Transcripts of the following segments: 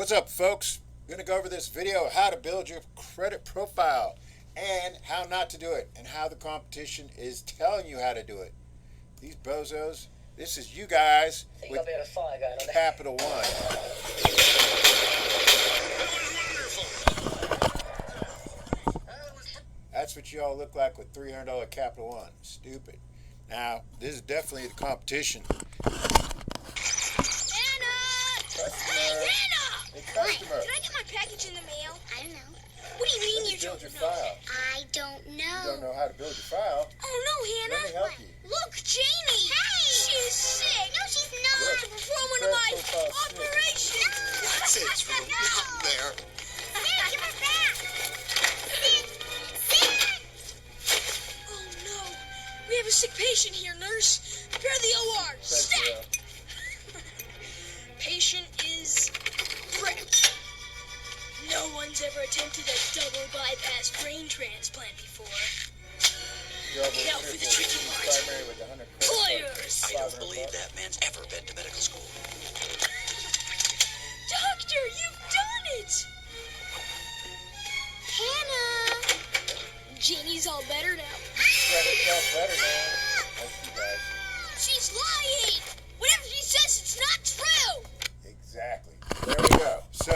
What's up, folks? I'm going to go over this video how to build your credit profile and how not to do it and how the competition is telling you how to do it. These bozos, this is you guys with capital One. That's what you all look like with $300 Capital One. Stupid. Now, this is definitely the competition. Customer. Did I get my package in the mail? I don't know. What do you mean you build don't your know? file. I don't know. You don't know how to build your file. Oh no, Hannah. Let me help you. Look, Jamie. Hey. She is sick. No, she's not. To perform one of my operations. Sid's room out there. Sid, give her back. Sid. Oh no. We have a sick patient here, nurse. Prepare the OR. Stat. Patient is Briggs. No one's ever attempted a double bypass brain transplant before. Now for the tricky part. Players! I don't believe that man's ever been to medical school. Doctor, you've done it! Hannah. Jeannie's all better now. Better now. That's you guys. She's lying! Whatever she says, it's not true! Exactly. There we go. So,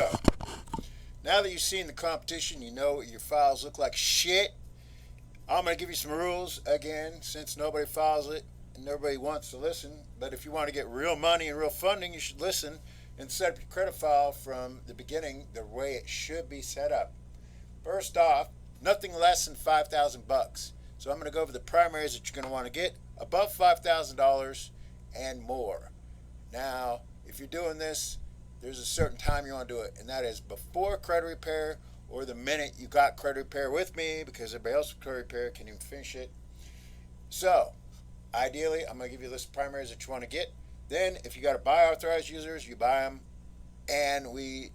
now that you've seen the competition, you know what your files look like shit. I'm going to give you some rules again, since nobody files it and nobody wants to listen. But if you want to get real money and real funding, you should listen and set up your credit file from the beginning the way it should be set up. First off, nothing less than $5,000. So I'm going to go over the primaries that you're going to want to get above $5,000 and more. Now, if you're doing this, there's a certain time you want to do it, and that is before credit repair or the minute you got credit repair with me, because everybody else with credit repair can't even finish it. So, ideally, I'm going to give you a list of primaries that you want to get. Then, if you got to buy authorized users, you buy them, and we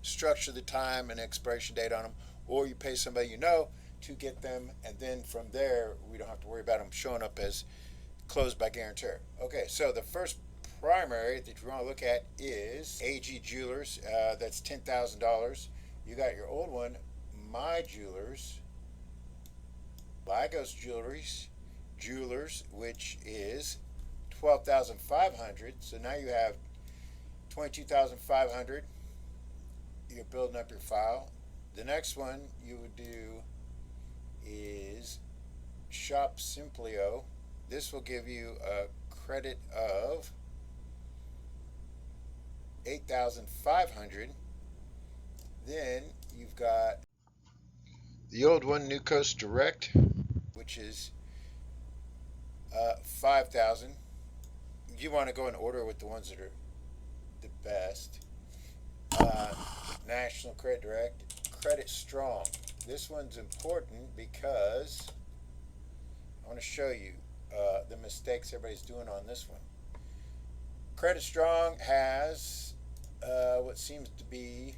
structure the time and expiration date on them, or you pay somebody you know to get them, and then from there, we don't have to worry about them showing up as closed by guarantor. Okay, so the first primary that you want to look at is AG Jewelers. That's $10,000. You got your old one, My Jewelers, Lagos Jewelers, which is $12,500. So now you have $22,500. You're building up your file. The next one you would do is Shop Simplio. This will give you a credit of $8,500. Then you've got the old one, New Coast Direct, which is $5,000. You want to go in order with the ones that are the best. National Credit Direct, Credit Strong. This one's important because I want to show you the mistakes everybody's doing on this one. Credit Strong has what seems to be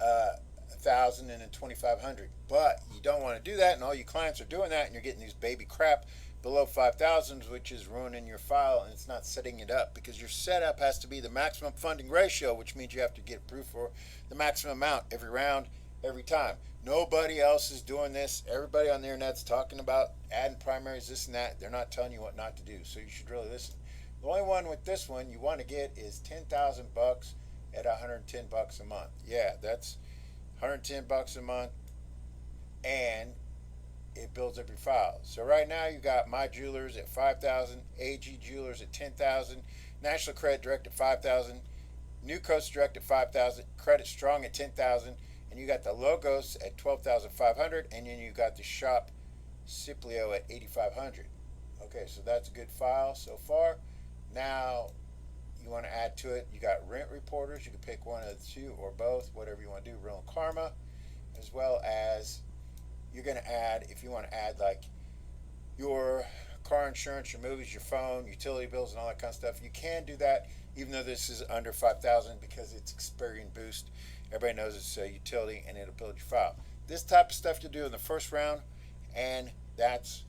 $1,000 and $2,500, but you don't want to do that, and all your clients are doing that, and you're getting these baby crap below $5,000, which is ruining your file, and it's not setting it up, because your setup has to be the maximum funding ratio, which means you have to get approved for the maximum amount every round, every time. Nobody else is doing this. Everybody on the internet's talking about adding primaries, this and that. They're not telling you what not to do, so you should really listen. The only one with this one you want to get is $10,000 at $110 a month. Yeah, that's $110 a month, and it builds up your file. So right now you got My Jewelers at $5,000, AG Jewelers at $10,000, National Credit Direct at $5,000, New Coast Direct at $5,000, Credit Strong at $10,000, and you got the Logos at $12,500, and then you got the Shop Simplio at $8,500. Okay, so that's a good file so far. Now you want to add to it, you got Rent Reporters. You can pick one of the two or both, whatever you want to do. Real Karma, as well as you're going to add, if you want to add like your car insurance, your movies, your phone, utility bills, and all that kind of stuff. You can do that even though this is under $5,000 because it's Experian Boost. Everybody knows it's a utility, and it'll build your file. This type of stuff to do in the first round, and that's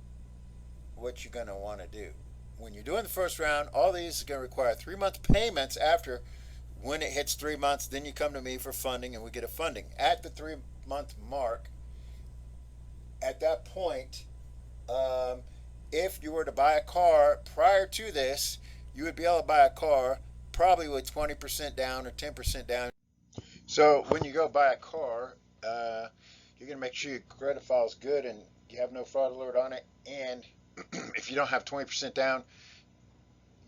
what you're going to want to do. When you're doing the first round, all these are going to require 3-month payments after When it hits 3 months, then you come to me for funding, and we get a funding at the 3 month mark. At that point, if you were to buy a car prior to this, you would be able to buy a car probably with 20% down or 10% down. So when you go buy a car, you're going to make sure your credit file is good and you have no fraud alert on it. And if you don't have 20% down,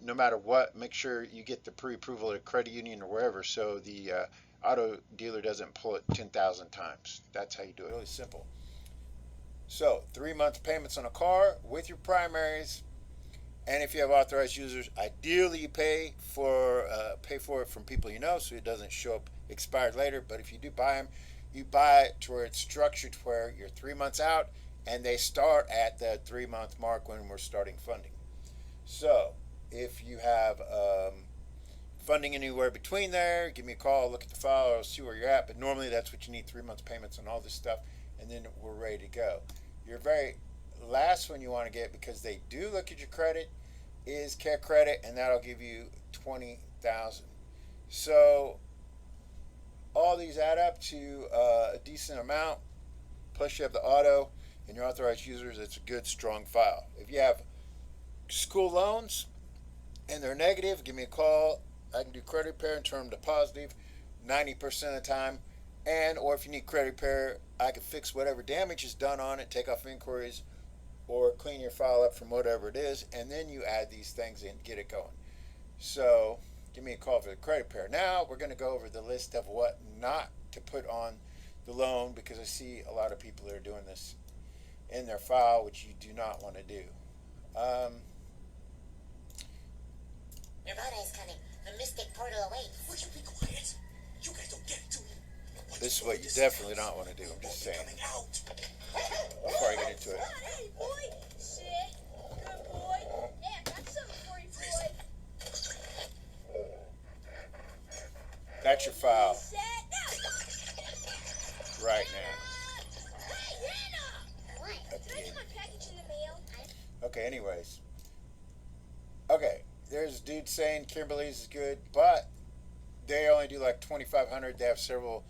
no matter what, make sure you get the pre-approval at a credit union or wherever, so the auto dealer doesn't pull it 10,000 times. That's how you do it. Really simple. So 3 month payments on a car with your primaries, and if you have authorized users, ideally you pay for it from people you know, so it doesn't show up expired later. But if you do buy them, you buy it to where it's structured to where you're 3 months out, and they start at the 3 month mark when we're starting funding. So if you have funding anywhere between there, give me a call, look at the file, I'll see where you're at. But normally that's what you need, 3 months payments on all this stuff, and then we're ready to go. Your very last one you want to get, because they do look at your credit, is Care Credit, and that'll give you $20,000. So all these add up to a decent amount. Plus you have the auto and your authorized users. It's a good, strong file. If you have school loans and they're negative, give me a call. I can do credit repair and turn them to positive 90% of the time. And or if you need credit repair, I can fix whatever damage is done on it, take off inquiries, or clean your file up from whatever it is, and then you add these things in, get it going. So give me a call for the credit repair. Now we're going to go over the list of what not to put on the loan, because I see a lot of people that are doing this in their file, which you do not want to do. Nirvana is coming. The mystic portal awaits. Would you be quiet? You guys don't get to me. This is what you definitely don't want to do. I'm just saying. Before I get into it. Hey, boy. Sit. Good boy. Yeah, I got something for you, boy. That's your file Set. right now. Hey, Hannah. What? Can I get my package in the mail? Okay, anyways. Okay, there's a dude saying Kimberly's is good, but they only do like 2,500. They have several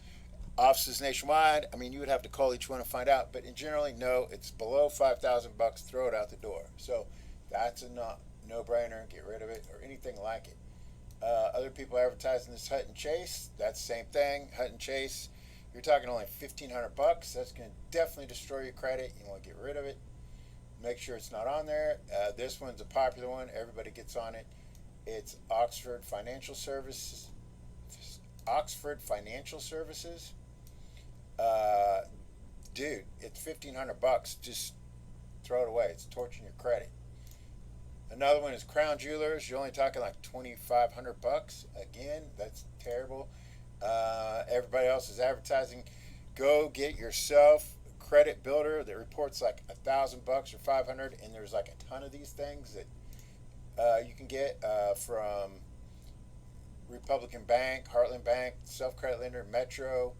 offices nationwide. I mean, you would have to call each one to find out, but in generally, no, it's below $5,000. Throw it out the door. So that's a no-brainer. Get rid of it, or anything like it. Other people advertising this Hut and Chase, that's the same thing. Hut and Chase, you're talking only $1,500. That's going to definitely destroy your credit. You want to get rid of it. Make sure it's not on there. This one's a popular one. Everybody gets on it. It's Oxford Financial Services. Oxford Financial Services. Dude, it's $1,500. Just throw it away. It's torching your credit. Another one is Crown Jewelers. You're only talking like $2,500. Again, that's terrible. Everybody else is advertising. Go get yourself a credit builder that reports like $1,000 or $500, and there's like a ton of these things that you can get from Republican Bank, Heartland Bank, Self Credit Lender, Metro,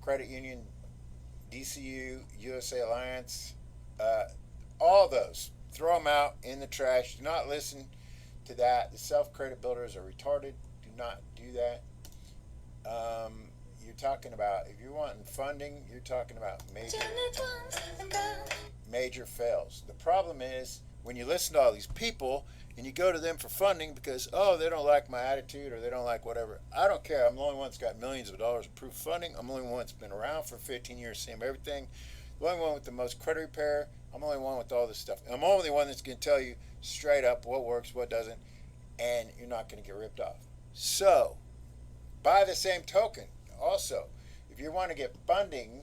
Credit Union, DCU, USA Alliance, all those. Throw them out in the trash. Do not listen to that. The self-credit builders are retarded. Do not do that. You're talking about, if you're wanting funding, you're talking about major fails. The problem is when you listen to all these people and you go to them for funding because, oh, they don't like my attitude or they don't like whatever. I don't care. I'm the only one that's got millions of dollars of proof funding. I'm the only one that's been around for 15 years, seeing everything. The only one with the most credit repair. I'm the only one with all this stuff. I'm the only one that's going to tell you straight up what works, what doesn't, and you're not going to get ripped off. So, by the same token, also, if you want to get funding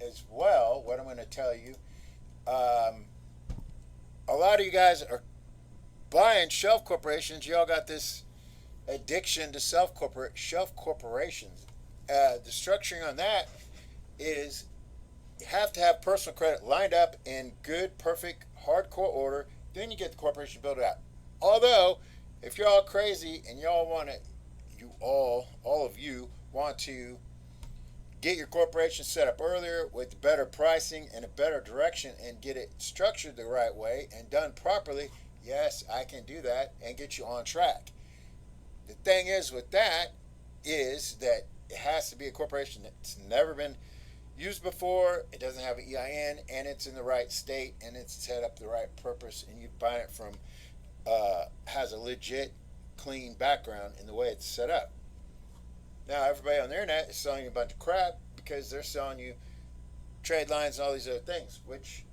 as well, what I'm going to tell you, a lot of you guys are buying shelf corporations. You all got this addiction to shelf corporations. The structuring on that is you have to have personal credit lined up in good, perfect, hardcore order. Then you get the corporation built out. Although, if you're all crazy and y'all want to, all of you want to get your corporation set up earlier with better pricing and a better direction and get it structured the right way and done properly, yes, I can do that and get you on track. The thing is with that is that it has to be a corporation that's never been used before, it doesn't have an EIN, and it's in the right state, and it's set up the right purpose, and you buy it from, has a legit, clean background in the way it's set up. Now, everybody on the internet is selling you a bunch of crap because they're selling you trade lines and all these other things, which,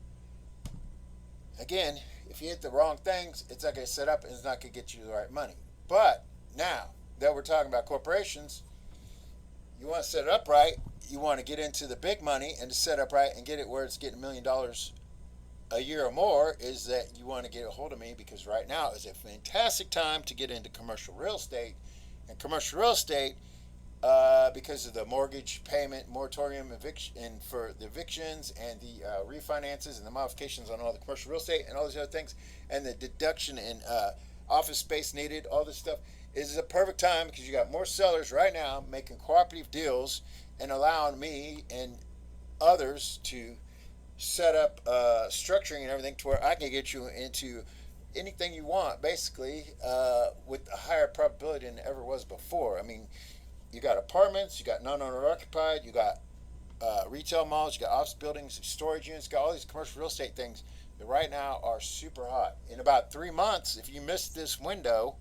again, if you hit the wrong things, it's not going to set up and it's not going to get you the right money. But now that we're talking about corporations, you want to set it up right, you want to get into the big money, and to set up right and get it where it's getting $1 million a year or more, is that you want to get a hold of me, because right now is a fantastic time to get into commercial real estate. And commercial real estate, because of the mortgage payment moratorium eviction, and for the evictions and the refinances and the modifications on all the commercial real estate and all these other things, and the deduction in office space needed, all this stuff, is a perfect time because you got more sellers right now making cooperative deals and allowing me and others to set up structuring and everything to where I can get you into anything you want, basically, with a higher probability than ever was before. I mean, you got apartments, you got non-owner occupied, you got retail malls, you got office buildings, storage units, you got all these commercial real estate things that right now are super hot. In about 3 months, if you miss this window,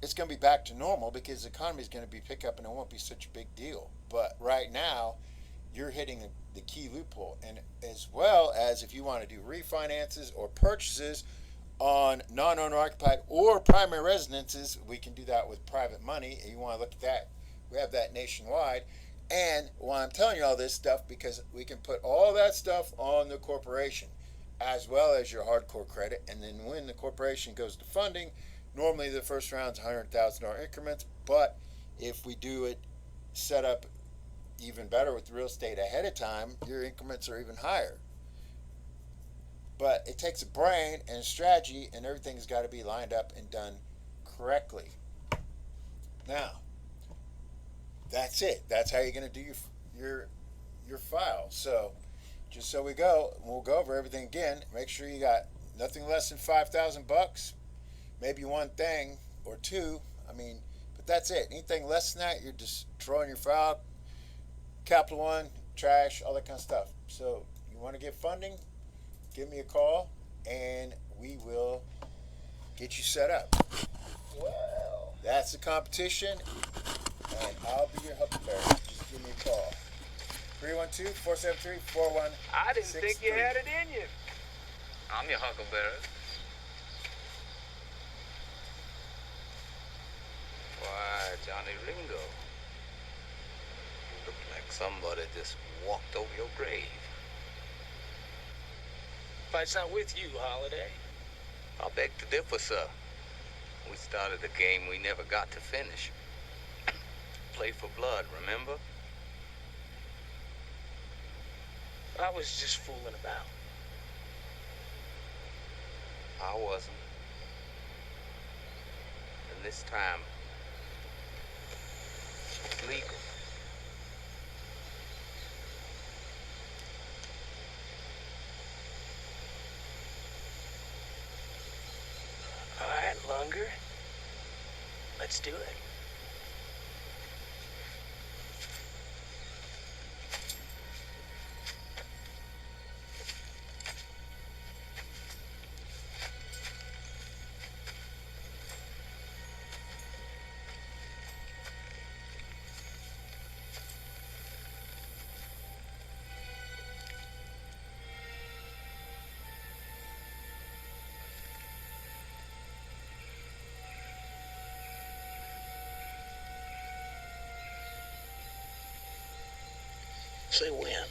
it's going to be back to normal because the economy is going to be pick up and it won't be such a big deal. But right now, you're hitting the key loophole. And as well as if you want to do refinances or purchases on non-owner occupied or primary residences, we can do that with private money. And you want to look at that, we have that nationwide. And why I'm telling you all this stuff, because we can put all that stuff on the corporation as well as your hardcore credit. And then when the corporation goes to funding, normally the first round's $100,000 increments, but if we do it set up even better with real estate ahead of time, your increments are even higher. But it takes a brain and a strategy, and everything's got to be lined up and done correctly. Now, that's it. That's how you're going to do your file. So, just so we'll go over everything again. Make sure you got nothing less than $5,000. Maybe one thing or two. I mean, but that's it. Anything less than that, you're just throwing your file, Capital One, trash, all that kind of stuff. So you want to get funding, give me a call, and we will get you set up. Well, that's the competition, and I'll be your huckleberry. Just give me a call. 312-473-4163. I didn't think you had it in you. I'm your huckleberry. Why, Johnny Ringo, you look like somebody just walked over your grave. Fight's not with you, Holiday. I beg to differ, sir. We started a game we never got to finish. Play for blood, remember? I was just fooling about. I wasn't. And this time, it's legal. All right, Lunger. Let's do it. Say when.